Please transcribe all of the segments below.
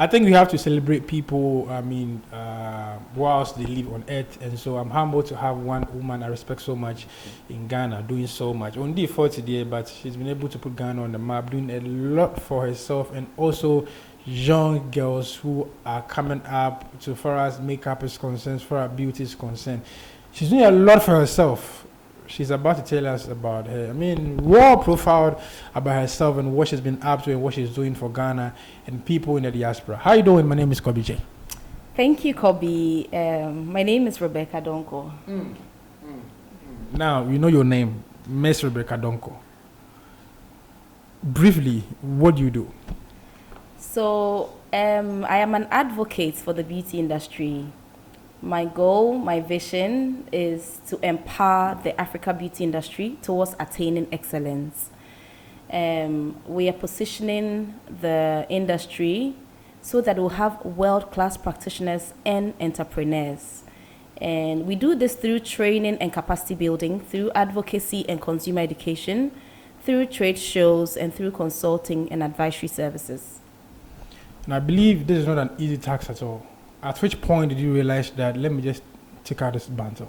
I think we have to celebrate people, whilst they live on earth. And so I'm humbled to have one woman I respect so much in Ghana doing so much. Only 40 years, but she's been able to put Ghana on the map, doing a lot for herself, and also young girls who are coming up to, far as makeup is concerned, for our beauty is concerned. She's doing a lot for herself. She's about to tell us about her. Well profiled about herself and what she's been up to and what she's doing for Ghana and people in the diaspora. How you doing? My name is Kobby. Thank you, Kobby. My name is Rebecca Donkoh. Now, you know your name, Miss Rebecca Donkoh. Briefly, what do you do? So, I am an advocate for the beauty industry. My goal, my vision is to empower the Africa beauty industry towards attaining excellence. We are positioning the industry so that we'll have world-class practitioners and entrepreneurs. And we do this through training and capacity building, through advocacy and consumer education, through trade shows, and through consulting and advisory services. And I believe this is not an easy task at all. At which point did you realize that, let me just take out this banter?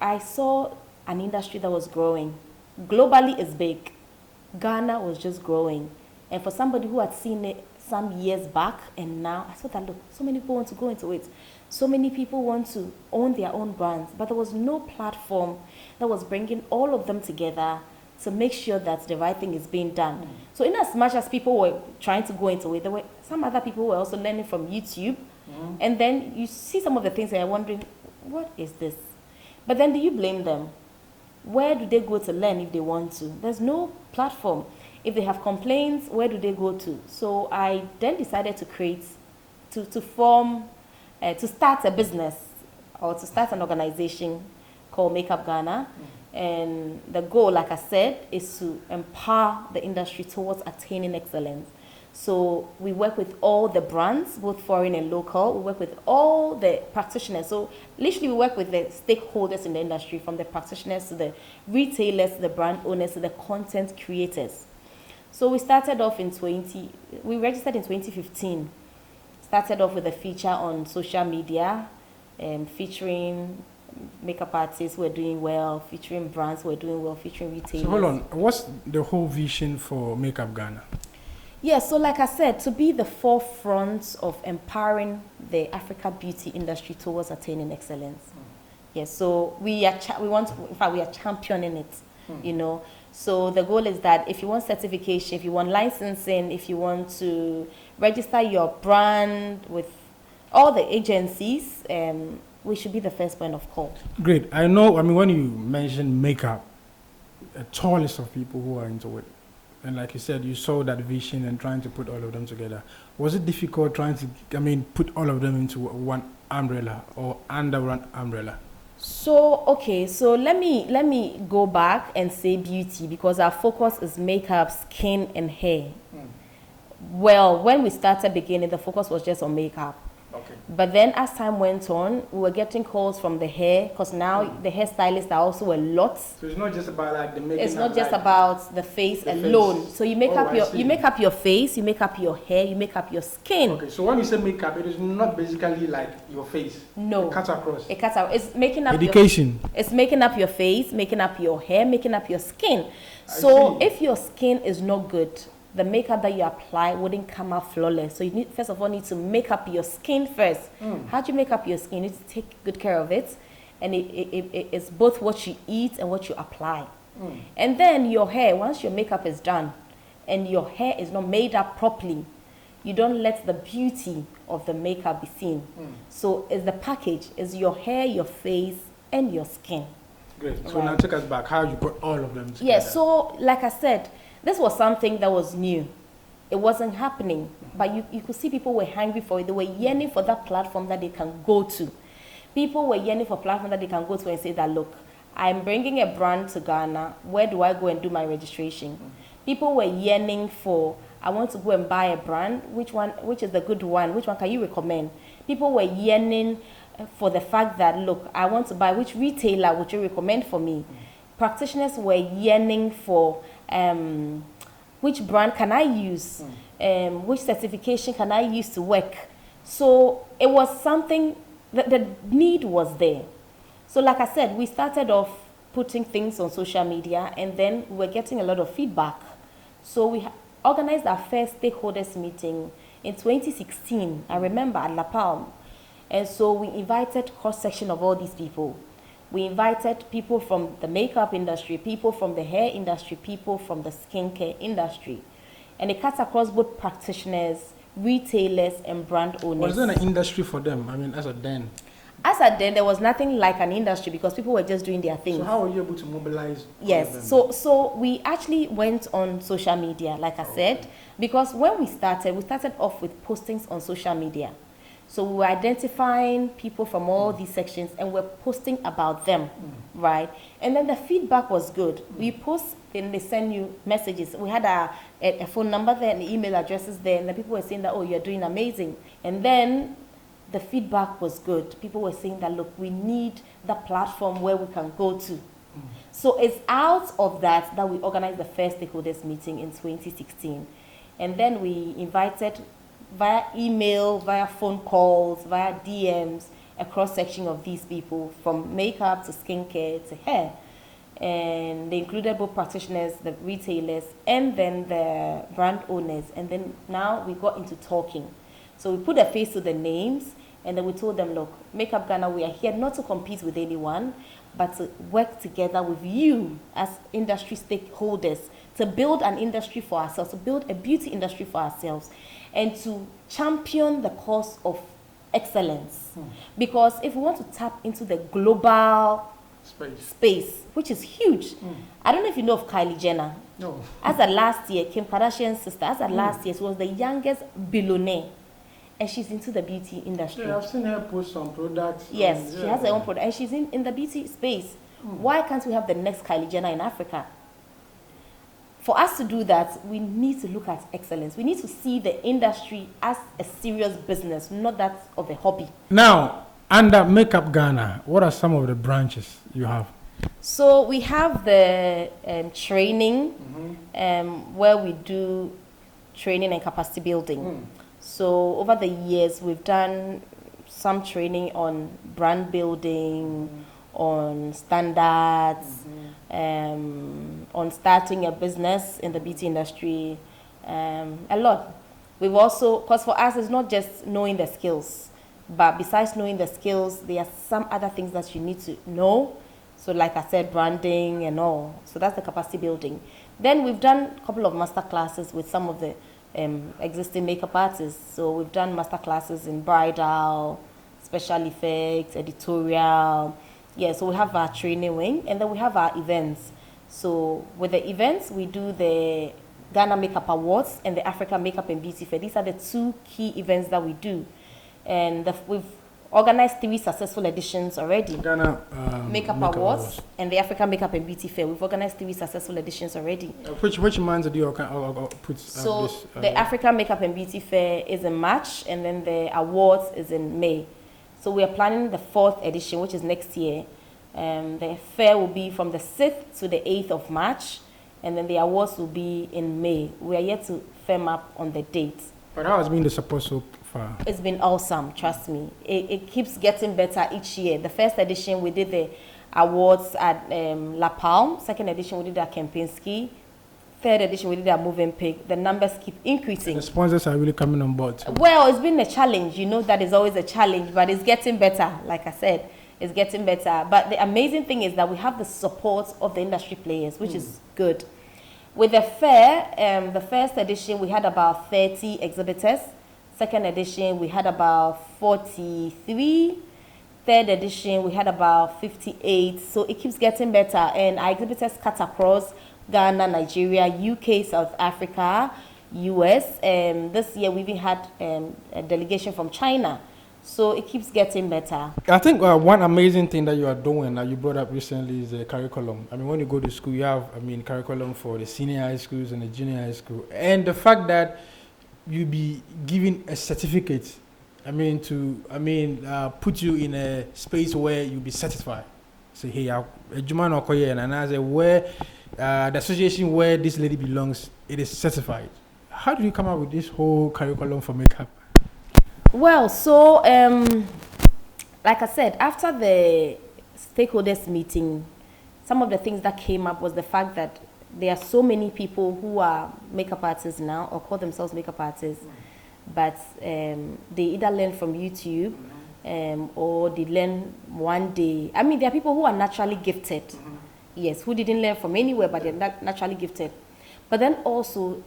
I saw an industry that was growing. Globally, it's big. Ghana was just growing. And for somebody who had seen it some years back, and now I saw that, look, so many people want to go into it. So many people want to own their own brands, but there was no platform that was bringing all of them together to make sure that the right thing is being done. So in as much as people were trying to go into it, there were some other people who were also learning from YouTube. And then you see some of the things and you're wondering, what is this? But then do you blame them? Where do they go to learn if they want to? There's no platform. If they have complaints, where do they go to? So I then decided to create, to start a business or to start an organization called Makeup Ghana. And the goal, like I said, is to empower the industry towards attaining excellence. So we work with all the brands, both foreign and local. We work with all the practitioners. So literally we work with the stakeholders in the industry, from the practitioners to the retailers, to the brand owners, to the content creators. So we started off we registered in 2015. Started off with a feature on social media, featuring makeup artists who are doing well, featuring brands who are doing well, featuring retailers. So hold on, what's the whole vision for Makeup Ghana? Yeah, so like I said, to be the forefront of empowering the Africa beauty industry towards attaining excellence. Yes, so we are championing it, you know. So the goal is that if you want certification, if you want licensing, if you want to register your brand with all the agencies, we should be the first point of call. Great. I know, when you mention makeup, a tall list of people who are into it. And like you said, you saw that vision and trying to put all of them together. Was it difficult trying to, put all of them into one umbrella or under one umbrella? So, okay, so let me go back and say beauty, because our focus is makeup, skin, and hair. Well, when we started beginning, the focus was just on makeup. Okay. But then as time went on, we were getting calls from the hair, because now the hairstylists are also a lot. So it's not just about the makeup. It's not just about the face alone. So you make up your face, you make up your hair, you make up your skin. Okay, so when you say makeup, it is not basically like your face. No. It cuts across. It cuts out. It's making up education. It's making up your face, making up your hair, making up your skin. So if your skin is not good, the makeup that you apply wouldn't come out flawless. So you first of all need to make up your skin first. How do you make up your skin? You need to take good care of it. And it's both what you eat and what you apply. And then your hair, once your makeup is done and your hair is not made up properly, you don't let the beauty of the makeup be seen. So it's the package. It's your hair, your face, and your skin. Great. So now take us back. How you put all of them together? Yeah, so like I said, this was something that was new. It wasn't happening, but you could see people were hungry for it. They were yearning for that platform that they can go to. People were yearning for a platform that they can go to and say that, look, I'm bringing a brand to Ghana. Where do I go and do my registration? People were yearning for, I want to go and buy a brand. Which is the good one? Which one can you recommend? People were yearning for the fact that, look, I want to buy, which retailer would you recommend for me? Practitioners were yearning for, which brand can I use? Which certification can I use to work? So it was something that the need was there. So like I said, we started off putting things on social media, and then we were getting a lot of feedback. So we organized our first stakeholders meeting in 2016, I remember, at La Palme. And so we invited cross-section of all these people. We invited people from the makeup industry, people from the hair industry, people from the skincare industry. And it cuts across both practitioners, retailers, and brand owners. Was there an industry for them? I mean, as a then? As at then, there was nothing like an industry because people were just doing their things. So how were you able to mobilize? Yes, so we actually went on social media, like I said, because when we started off with postings on social media. So we were identifying people from all these sections and we're posting about them, right? And then the feedback was good. We post and they send you messages. We had a phone number there and the email addresses there, and the people were saying that, oh, you're doing amazing. And then the feedback was good. People were saying that, look, we need the platform where we can go to. So it's out of that we organized the first stakeholders meeting in 2016. And then we invited via email, via phone calls, via DMs, a cross-section of these people from makeup to skincare to hair. And they included both practitioners, the retailers, and then the brand owners. And then now we got into talking. So we put a face to the names, and then we told them, look, Makeup Ghana, we are here not to compete with anyone, but to work together with you as industry stakeholders to build an industry for ourselves, to build a beauty industry for ourselves, and to champion the cause of excellence. Because if we want to tap into the global space, which is huge. I don't know if you know of Kylie Jenner. No. As of last year, Kim Kardashian's sister, as of last year, she was the youngest billionaire. And she's into the beauty industry. Yeah, I've seen her post some products. Yes, she has her own product. And she's in the beauty space. Why can't we have the next Kylie Jenner in Africa? For us to do that, we need to look at excellence. We need to see the industry as a serious business, not that of a hobby. Now, under Makeup Ghana, what are some of the branches you have? So we have the training, where we do training and capacity building. So over the years, we've done some training on brand building, on standards, on starting a business in the beauty industry, a lot. We've also, because for us, it's not just knowing the skills, but besides knowing the skills, there are some other things that you need to know. So like I said, branding and all. So that's the capacity building. Then we've done a couple of master classes with some of the existing makeup artists. So we've done master classes in bridal, special effects, editorial. Yeah, so we have our training wing, and then we have our events. So with the events, we do the Ghana Makeup Awards and the Africa Makeup and Beauty Fair. These are the two key events that we do. And we've organized 3 successful editions already. Ghana Makeup Awards and the African Makeup and Beauty Fair. We've organized 3 successful editions already. Which months do you put So this? The African Makeup and Beauty Fair is in March, and then the awards is in May. So we are planning the 4th edition, which is next year. The fair will be from the 6th to the 8th of March, and then the awards will be in May. We are yet to firm up on the date. But how has been the support so far? It's been awesome, trust me. It keeps getting better each year. The first edition, we did the awards at La Palme. Second edition, we did at Kempinski. Third edition, we did at Moving Pig. The numbers keep increasing. And the sponsors are really coming on board too. Well, it's been a challenge. You know that is always a challenge, but it's getting better. Like I said, it's getting better. But the amazing thing is that we have the support of the industry players, which is good. With the fair, the first edition, we had about 30 exhibitors. Second edition, we had about 43. Third edition, we had about 58. So it keeps getting better. And our exhibitors cut across Ghana, Nigeria, UK, South Africa, US. This year, we even had a delegation from China. So it keeps getting better. I think one amazing thing that you are doing that you brought up recently is the curriculum. I mean, when you go to school, you have, curriculum for the senior high schools and the junior high school. And the fact that you be given a certificate, put you in a space where you'll be satisfied. Say, hey, and I say, where the association where this lady belongs, it is certified. how did you come up with this whole curriculum for makeup? Well, so like I said, after the stakeholders meeting, some of the things that came up was the fact that there are so many people who are makeup artists now or call themselves makeup artists, but they either learn from YouTube or they learn one day. I mean, there are people who are naturally gifted, yes, who didn't learn from anywhere, but they're naturally gifted. But then also,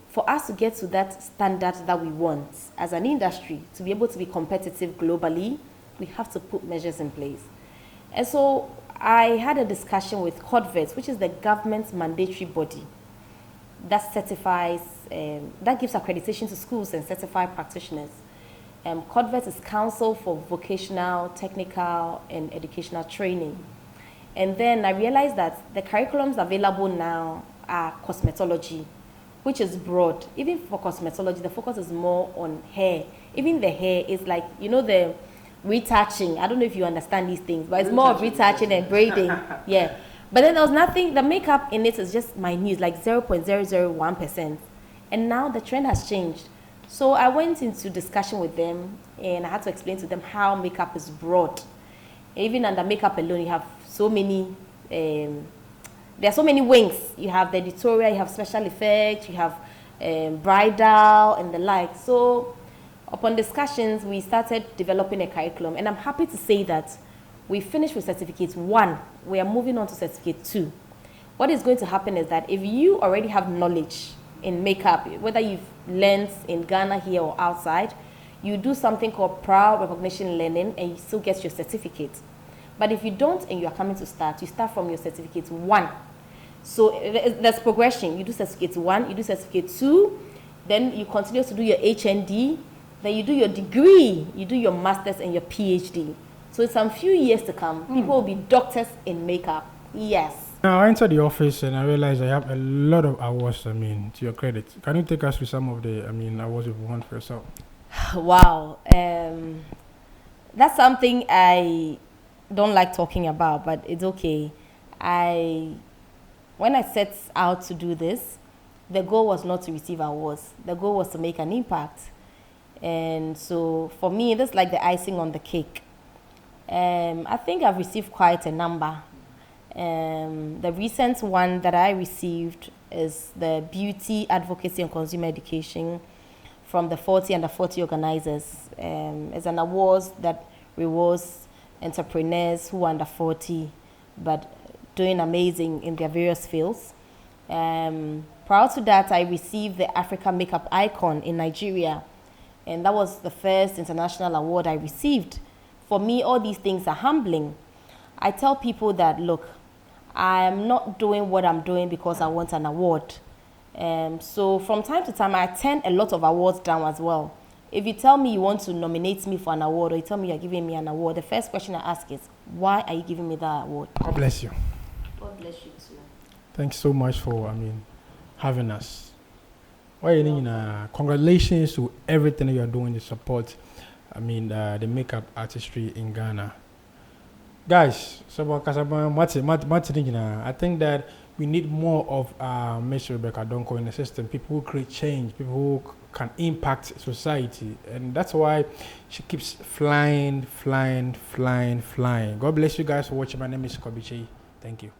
for us to get to that standard that we want as an industry, to be able to be competitive globally, we have to put measures in place. And so I had a discussion with CODVET, which is the government's mandatory body that certifies, that gives accreditation to schools and certified practitioners. CODVET is Council for Vocational, Technical, and Educational Training. And then I realized that the curriculums available now are cosmetology, which is broad. Even for cosmetology, the focus is more on hair. Even the hair is like, you know, the retouching. I don't know if you understand these things, but it's more of retouching and braiding. Yeah. But then there was nothing, the makeup in it is just minute, like 0.001%. And now the trend has changed. So I went into discussion with them and I had to explain to them how makeup is broad. Even under makeup alone, you have so many, there are so many wings. You have the editorial, you have special effects, you have bridal and the like. So upon discussions, we started developing a curriculum. And I'm happy to say that we finished with certificate 1. We are moving on to certificate 2. What is going to happen is that if you already have knowledge in makeup, whether you've learned in Ghana here or outside, you do something called prior recognition learning and you still get your certificate. But if you don't and you are coming to start, you start from your certificate 1. So there's progression. You do certificate 1, you do certificate 2, then you continue to do your HND, then you do your degree, you do your master's and your PhD. So in some few years to come, people will be doctors in makeup. Yes. Now I entered the office and I realized I have a lot of awards, to your credit. Can you take us through some of the, awards you've won for yourself? Wow. That's something I don't like talking about, but it's okay. When I set out to do this, the goal was not to receive awards. The goal was to make an impact. And so for me, this is like the icing on the cake. I think I've received quite a number. The recent one that I received is the Beauty Advocacy and Consumer Education from the 40 Under 40 organizers. It's an award that rewards entrepreneurs who are under 40 but doing amazing in their various fields. Prior to that, I received the Africa Makeup Icon in Nigeria, and that was the first international award I received. For me, all these things are humbling. I tell people that, look, I am not doing what I'm doing because I want an award. So from time to time, I turn a lot of awards down as well. If you tell me you want to nominate me for an award or you tell me you're giving me an award, the first question I ask is, why are you giving me that award? God bless you. God bless you too. Thanks so much for, having us. Congratulations to everything that you are doing to support, the makeup artistry in Ghana. Guys, I think that we need more of Miss Rebecca Donkoh in the system. People who create change, people who can impact society. And that's why she keeps flying. God bless you guys for watching. My name is Kobby. Thank you.